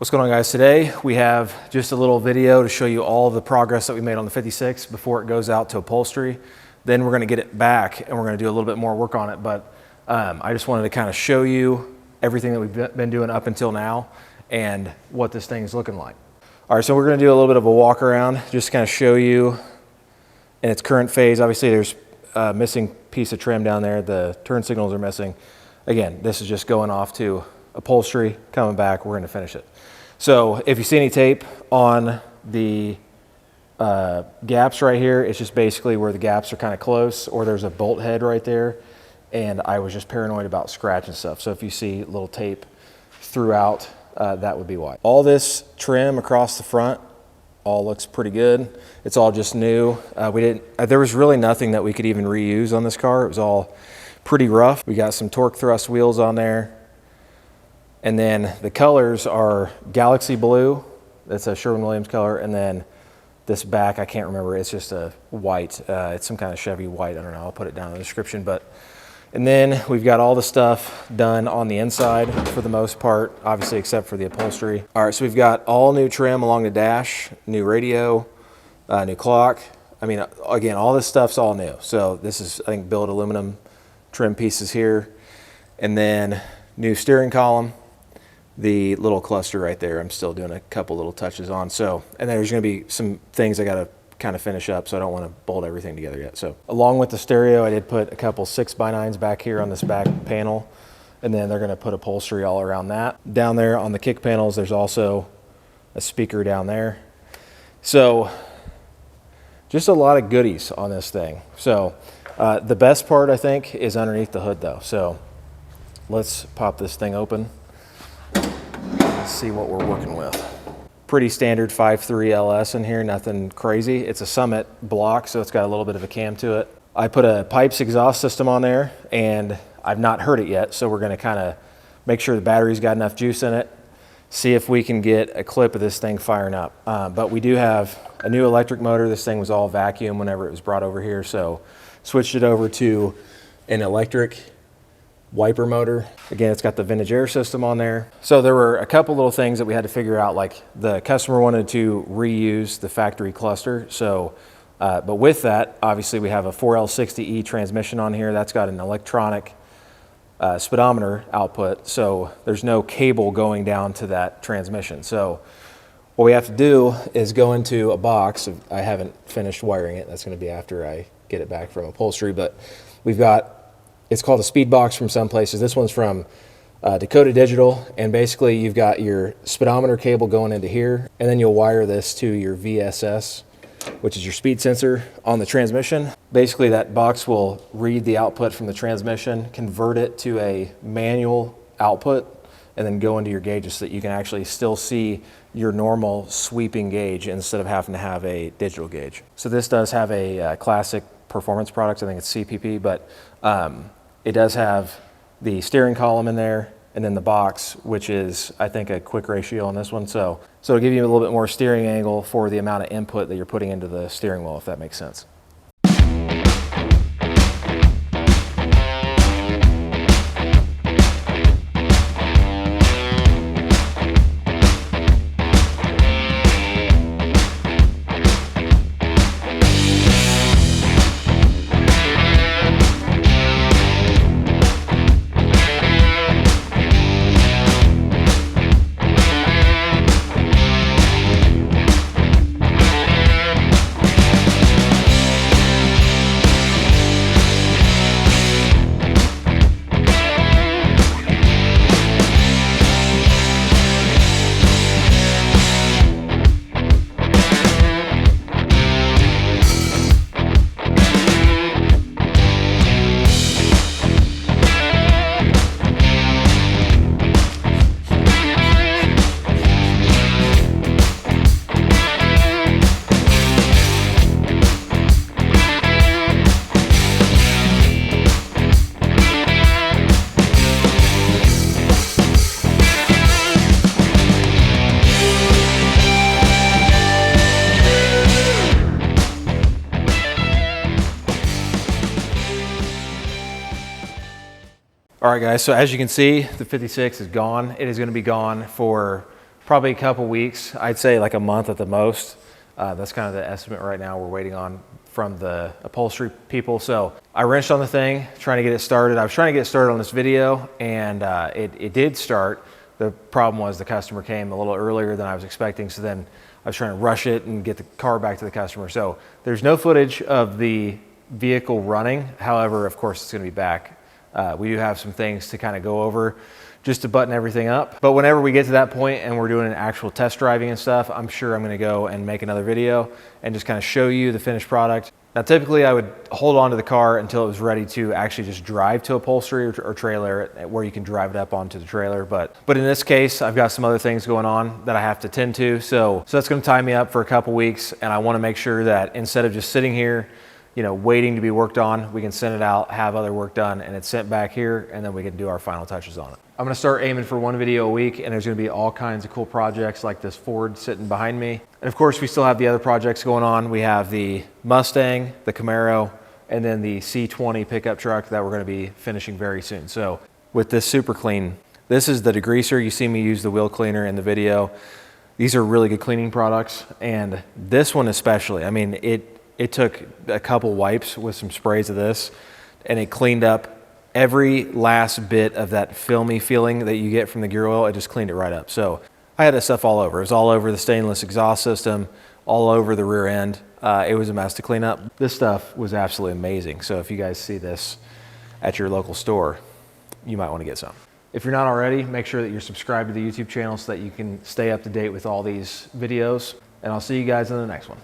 What's going on, guys? Today we have just a little video to show you all of the progress that we made on the 56 before it goes out to upholstery. Then we're going to get it back and we're going to do a little bit more work on it. But I just wanted to kind of show you everything that we've been doing up until now and what this thing is looking like. All right, so we're going to do a little bit of a walk around, just to kind of show you in its current phase. Obviously there's a missing piece of trim down there. The turn signals are missing. Again, this is just going off to upholstery, coming back, we're going to finish it. So if you see any tape on the gaps right here, it's just basically where the gaps are kind of close, or there's a bolt head right there, and I was just paranoid about scratch and stuff. So if you see little tape throughout, that would be why. All this trim across the front all looks pretty good. It's all just new. There was really nothing that we could even reuse on this car. It was all pretty rough. We got some torque thrust wheels on there. And then the colors are Galaxy Blue, that's a Sherwin-Williams color, and then this back, I can't remember, it's just a white, it's some kind of Chevy white, I don't know, I'll put it down in the description. And then we've got all the stuff done on the inside for the most part, obviously except for the upholstery. All right, so we've got all new trim along the dash, new radio, new clock. I mean, again, all this stuff's all new. So this is, I think, billet aluminum trim pieces here. And then new steering column. The little cluster right there, I'm still doing a couple little touches on. So, and there's going to be some things I got to kind of finish up, so I don't want to bolt everything together yet. So along with the stereo, I did put a couple 6x9s back here on this back panel, and then they're going to put upholstery all around that. Down there on the kick panels, there's also a speaker down there. So just a lot of goodies on this thing. So the best part, I think, is underneath the hood though. So let's pop this thing open. See what we're working with. Pretty standard 5.3 LS in here, nothing crazy. It's a Summit block, so it's got a little bit of a cam to it. I put a pipes exhaust system on there, and I've not heard it yet, so we're going to kind of make sure the battery's got enough juice in it, see if we can get a clip of this thing firing up. But we do have a new electric motor. This thing was all vacuum whenever it was brought over here, so switched it over to an electric wiper motor. Again, it's got the vintage air system on there. So there were a couple little things that we had to figure out, like the customer wanted to reuse the factory cluster. So, but with that, obviously we have a 4L60E transmission on here. That's got an electronic speedometer output. So there's no cable going down to that transmission. So what we have to do is go into a box. I haven't finished wiring it. That's going to be after I get it back from upholstery, but we've got, it's called a speed box from some places. This one's from Dakota Digital, and basically you've got your speedometer cable going into here, and then you'll wire this to your VSS, which is your speed sensor on the transmission. Basically that box will read the output from the transmission, convert it to a manual output, and then go into your gauges so that you can actually still see your normal sweeping gauge instead of having to have a digital gauge. So this does have a classic performance product, I think it's CPP, but it does have the steering column in there, and then the box, which is, I think, a quick ratio on this one. So it'll give you a little bit more steering angle for the amount of input that you're putting into the steering wheel, if that makes sense. All right, guys, so as you can see, the 56 is gone. It is going to be gone for probably a couple weeks. I'd say like a month at the most. That's kind of the estimate right now we're waiting on from the upholstery people. So I wrenched on the thing, trying to get it started. I was trying to get it started on this video, and it did start. The problem was the customer came a little earlier than I was expecting, so then I was trying to rush it and get the car back to the customer. So there's no footage of the vehicle running. However, of course, it's going to be back. We do have some things to kind of go over just to button everything up. But whenever we get to that point and we're doing an actual test driving and stuff, I'm sure I'm going to go and make another video and just kind of show you the finished product. Now, typically I would hold on to the car until it was ready to actually just drive to upholstery or trailer, where you can drive it up onto the trailer. But in this case, I've got some other things going on that I have to tend to. So that's going to tie me up for a couple weeks, and I want to make sure that instead of just sitting here, you know, waiting to be worked on, we can send it out, have other work done, and it's sent back here, and then we can do our final touches on it. I'm gonna start aiming for one video a week, and there's gonna be all kinds of cool projects like this Ford sitting behind me. And of course, we still have the other projects going on. We have the Mustang, the Camaro, and then the C20 pickup truck that we're gonna be finishing very soon. So with this super clean, this is the degreaser. You see me use the wheel cleaner in the video. These are really good cleaning products, and this one especially, I mean, it took a couple wipes with some sprays of this, and it cleaned up every last bit of that filmy feeling that you get from the gear oil. It just cleaned it right up. So I had this stuff all over. It was all over the stainless exhaust system, all over the rear end. It was a mess to clean up. This stuff was absolutely amazing. So if you guys see this at your local store, you might want to get some. If you're not already, make sure that you're subscribed to the YouTube channel so that you can stay up to date with all these videos. And I'll see you guys in the next one.